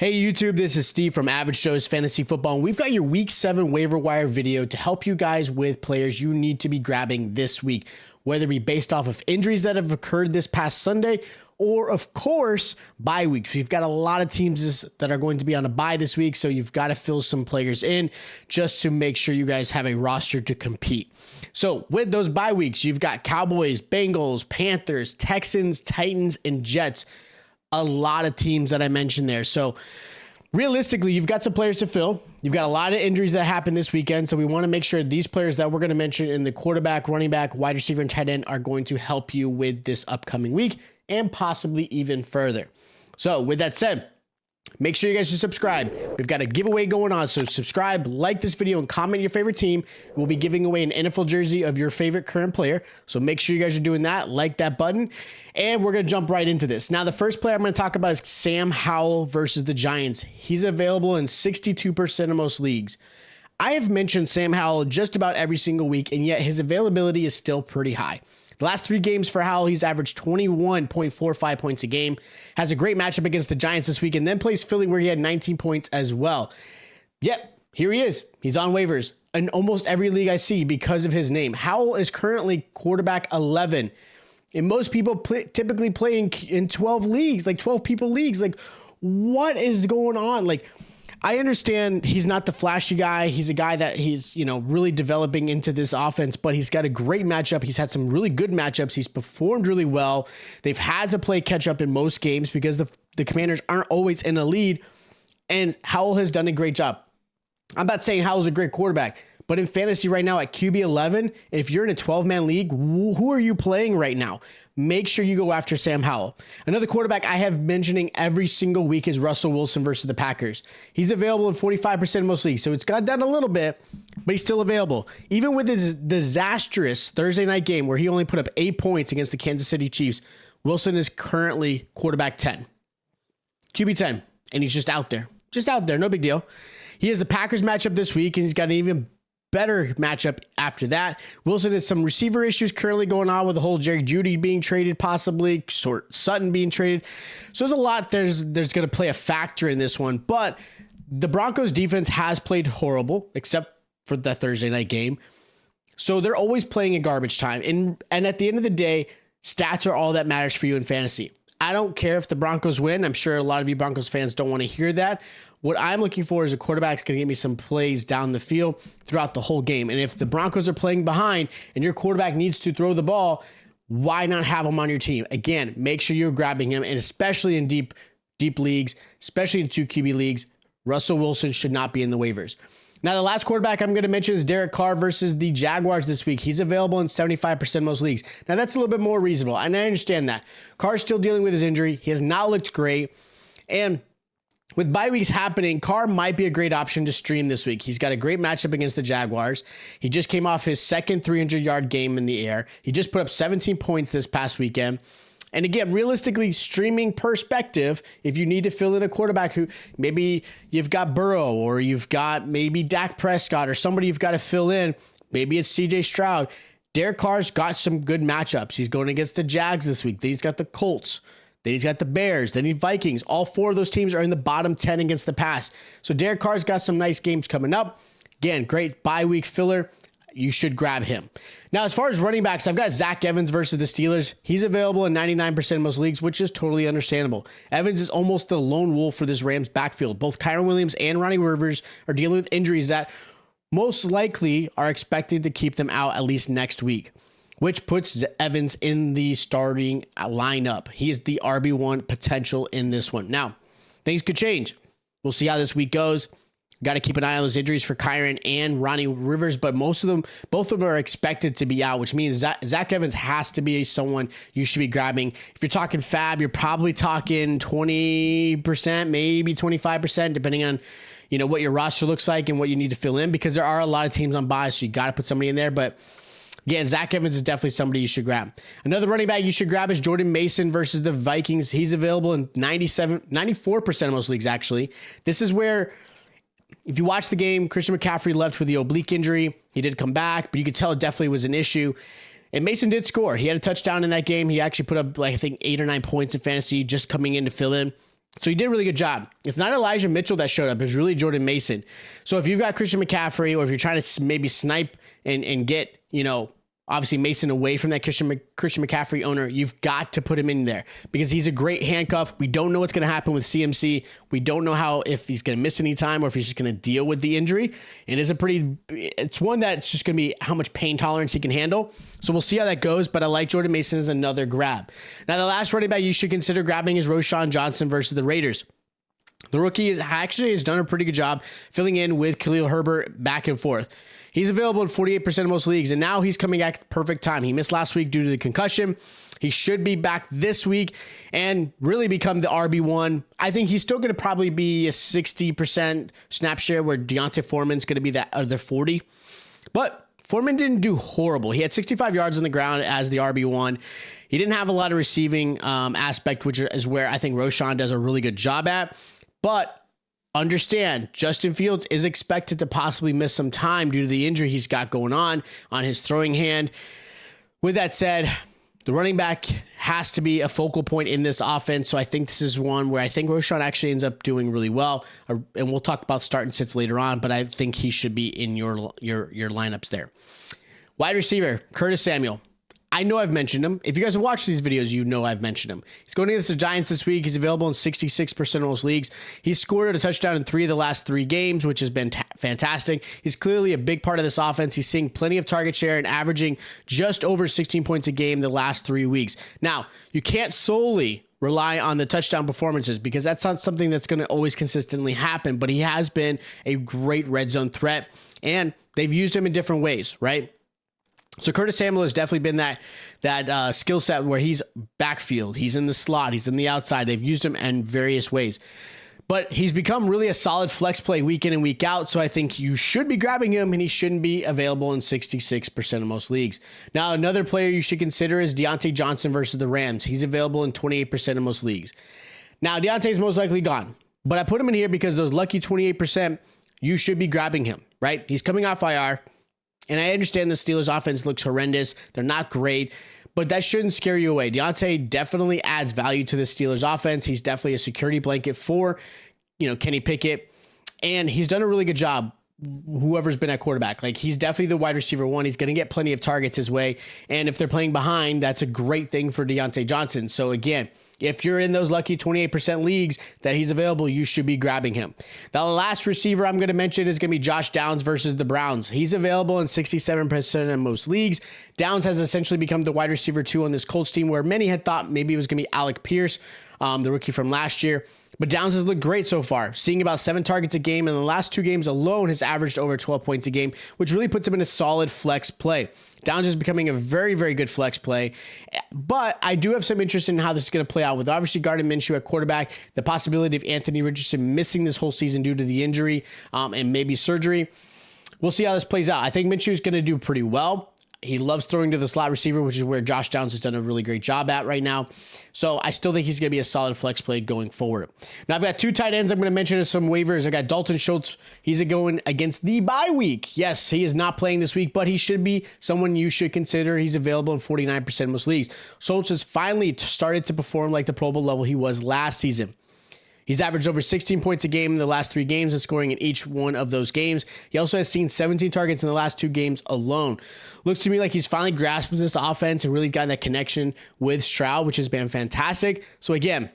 Hey YouTube, this is Steve from Average Joe's Fantasy Football, and we've got your Week 7 waiver wire video to help you guys with players you need to be grabbing this week, whether it be based off of injuries that have occurred this past Sunday, or of course, bye weeks. We've got a lot of teams that are going to be on a bye this week, so you've got to fill some players in just to make sure you guys have a roster to compete. So with those bye weeks, you've got Cowboys, Bengals, Panthers, Texans, Titans, and Jets. A lot of teams that I mentioned there. So realistically, you've got some players to fill. You've got a lot of injuries that happened this weekend. So we want to make sure these players that we're going to mention in the quarterback, running back, wide receiver, and tight end are going to help you with this upcoming week and possibly even further. So with that said, make sure you guys should subscribe. We've got a giveaway going on. So subscribe, like this video, and comment your favorite team. We'll be giving away an NFL jersey of your favorite current player. So make sure you guys are doing that. Like that button. And we're going to jump right into this. Now, the first player I'm going to talk about is Sam Howell versus the Giants. He's available in 62% of most leagues. I have mentioned Sam Howell just about every single week, and yet his availability is still pretty high. The last 3 games for Howell, he's averaged 21.45 points a game, has a great matchup against the Giants this week, and then plays Philly where he had 19 points as well. Yep, here he is. He's on waivers in almost every league I see because of his name. Howell is currently quarterback 11. And most people typically play in 12 leagues, like 12 people leagues. Like, what is going on? Like, I understand he's not the flashy guy. He's a guy that he's, really developing into this offense, but he's got a great matchup. He's had some really good matchups. He's performed really well. They've had to play catch up in most games because the Commanders aren't always in a lead, and Howell has done a great job. I'm not saying Howell's a great quarterback, but in fantasy right now at QB 11, if you're in a 12-man league, who are you playing right now? Make sure you go after Sam Howell. Another quarterback I have mentioning every single week is Russell Wilson versus the Packers. He's available in 45% of most leagues, so it's gone down a little bit, but he's still available. Even with his disastrous Thursday night game where he only put up 8 points against the Kansas City Chiefs, Wilson is currently quarterback 10. QB 10, and he's just out there. Just out there, no big deal. He has the Packers matchup this week, and he's got an even better matchup after that. Wilson has some receiver issues currently going on with the whole Jerry Jeudy being traded, possibly Sutton being traded. So there's a lot there's going to play a factor in this one, but the Broncos defense has played horrible except for the Thursday night game. So they're always playing in garbage time. And at the end of the day, stats are all that matters for you in fantasy. I don't care if the Broncos win. I'm sure a lot of you Broncos fans don't want to hear that. What I'm looking for is a quarterback that's going to get me some plays down the field throughout the whole game. And if the Broncos are playing behind and your quarterback needs to throw the ball, why not have him on your team? Again, make sure you're grabbing him, and especially in deep leagues, especially in 2 QB leagues, Russell Wilson should not be in the waivers. Now, the last quarterback I'm going to mention is Derek Carr versus the Jaguars this week. He's available in 75% of most leagues. Now, that's a little bit more reasonable, and I understand that. Carr's still dealing with his injury. He has not looked great, and with bye weeks happening, Carr might be a great option to stream this week. He's got a great matchup against the Jaguars. He just came off his second 300-yard game in the air. He just put up 17 points this past weekend. And again, realistically, streaming perspective, if you need to fill in a quarterback who maybe you've got Burrow or you've got maybe Dak Prescott or somebody you've got to fill in, maybe it's CJ Stroud. Derek Carr's got some good matchups. He's going against the Jags this week. Then he's got the Colts. Then he's got the Bears. Then he's Vikings. All 4 of those teams are in the bottom 10 against the pass. So Derek Carr's got some nice games coming up. Again, great bye week filler. You should grab him. Now, as far as running backs, I've got Zach Evans versus the Steelers. He's available in 99% of most leagues, which is totally understandable. Evans is almost the lone wolf for this Rams backfield. Both Kyron Williams and Ronnie Rivers are dealing with injuries that most likely are expected to keep them out at least next week, which puts Evans in the starting lineup. He is the RB1 potential in this one. Now, things could change. We'll see how this week goes. Got to keep an eye on those injuries for Kyron and Ronnie Rivers, but both of them are expected to be out, which means Zach Evans has to be someone you should be grabbing. If you're talking fab, you're probably talking 20%, maybe 25%, depending on what your roster looks like and what you need to fill in, because there are a lot of teams on bye, so you got to put somebody in there. But again, Zach Evans is definitely somebody you should grab. Another running back you should grab is Jordan Mason versus the Vikings. He's available in 94% of most leagues, actually. This is where, if you watch the game, Christian McCaffrey left with the oblique injury. He did come back, but you could tell it definitely was an issue. And Mason did score. He had a touchdown in that game. He actually put up, I think, 8 or 9 points in fantasy just coming in to fill in. So he did a really good job. It's not Elijah Mitchell that showed up. It's really Jordan Mason. So if you've got Christian McCaffrey, or if you're trying to maybe snipe and get, obviously Mason away from that Christian McCaffrey owner, you've got to put him in there because he's a great handcuff. We don't know what's going to happen with CMC. We don't know if he's going to miss any time or if he's just going to deal with the injury. And it's one that's just going to be how much pain tolerance he can handle. So we'll see how that goes, but I like Jordan Mason as another grab. Now, the last running back you should consider grabbing is Roschon Johnson versus the Raiders. The rookie has done a pretty good job filling in with Khalil Herbert back and forth. He's available in 48% of most leagues, and now he's coming back at the perfect time. He missed last week due to the concussion. He should be back this week and really become the RB1. I think he's still going to probably be a 60% snap share where D'Onta Foreman's going to be that other 40. But Foreman didn't do horrible. He had 65 yards on the ground as the RB1. He didn't have a lot of receiving aspect, which is where I think Roschon does a really good job at. But understand, Justin Fields is expected to possibly miss some time due to the injury he's got going on his throwing hand. With that said, the running back has to be a focal point in this offense. So I think this is one where I think Roschon actually ends up doing really well. And we'll talk about start and sits later on, but I think he should be in your lineups there. Wide receiver, Curtis Samuel. I know I've mentioned him. If you guys have watched these videos, you know I've mentioned him. He's going against the Giants this week. He's available in 66% of most leagues. He's scored a touchdown in 3 of the last 3 games, which has been fantastic. He's clearly a big part of this offense. He's seeing plenty of target share and averaging just over 16 points a game the last 3 weeks. Now, you can't solely rely on the touchdown performances because that's not something that's going to always consistently happen, but he has been a great red zone threat, and they've used him in different ways, right? So Curtis Samuel has definitely been that skill set where he's backfield, he's in the slot, he's in the outside. They've used him in various ways. But he's become really a solid flex play week in and week out, so I think you should be grabbing him, and he shouldn't be available in 66% of most leagues. Now, another player you should consider is Diontae Johnson versus the Rams. He's available in 28% of most leagues. Now, Deontay's most likely gone, but I put him in here because those lucky 28%, you should be grabbing him, right? He's coming off IR. And I understand the Steelers offense looks horrendous. They're not great, but that shouldn't scare you away. Diontae definitely adds value to the Steelers offense. He's definitely a security blanket for, Kenny Pickett. And he's done a really good job, whoever's been at quarterback. Like, he's definitely the wide receiver 1. He's going to get plenty of targets his way. And if they're playing behind, that's a great thing for Diontae Johnson. So again, if you're in those lucky 28% leagues that he's available, you should be grabbing him. The last receiver I'm going to mention is going to be Josh Downs versus the Browns. He's available in 67% of most leagues. Downs has essentially become the wide receiver 2 on this Colts team, where many had thought maybe it was going to be Alec Pierce, the rookie from last year. But Downs has looked great so far, seeing about 7 targets a game. In the last 2 games alone, has averaged over 12 points a game, which really puts him in a solid flex play. Downs is becoming a very, very good flex play. But I do have some interest in how this is going to play out with obviously Gardner Minshew at quarterback, the possibility of Anthony Richardson missing this whole season due to the injury and maybe surgery. We'll see how this plays out. I think Minshew is going to do pretty well. He loves throwing to the slot receiver, which is where Josh Downs has done a really great job at right now. So I still think he's going to be a solid flex play going forward. Now, I've got 2 tight ends I'm going to mention as some waivers. I got Dalton Schultz. He's going against the bye week. Yes, he is not playing this week, but he should be someone you should consider. He's available in 49% of most leagues. Schultz has finally started to perform like the Pro Bowl level he was last season. He's averaged over 16 points a game in the last 3 games and scoring in each one of those games. He also has seen 17 targets in the last 2 games alone. Looks to me like he's finally grasped this offense and really gotten that connection with Stroud, which has been fantastic. So again,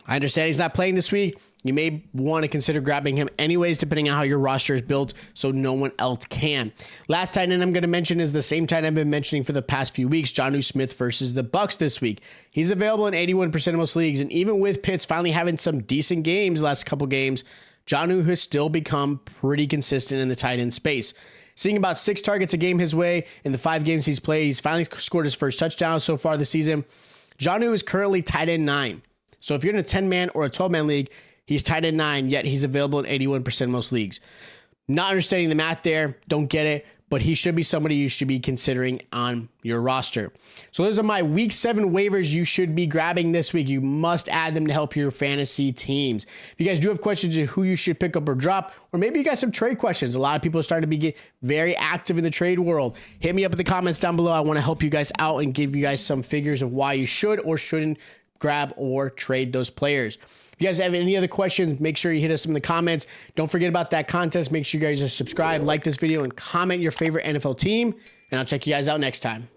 I understand he's not playing this week. You may want to consider grabbing him anyways, depending on how your roster is built, so no one else can. Last tight end I'm going to mention is the same tight end I've been mentioning for the past few weeks, Jonnu Smith versus the Bucs this week. He's available in 81% of most leagues, and even with Pitts finally having some decent games the last couple games, Jonnu has still become pretty consistent in the tight end space. Seeing about 6 targets a game his way in the 5 games he's played, he's finally scored his first touchdown so far this season. Jonnu is currently tight end 9. So if you're in a 10-man or a 12-man league, he's tight end 9, yet he's available in 81% of most leagues. Not understanding the math there, don't get it, but he should be somebody you should be considering on your roster. So those are my week 7 waivers you should be grabbing this week. You must add them to help your fantasy teams. If you guys do have questions of who you should pick up or drop, or maybe you got some trade questions. A lot of people are starting to get very active in the trade world. Hit me up in the comments down below. I want to help you guys out and give you guys some figures of why you should or shouldn't grab or trade those players. If you guys have any other questions, make sure you hit us in the comments. Don't forget about that contest. Make sure you guys are subscribed, like this video, and comment your favorite NFL team. And I'll check you guys out next time.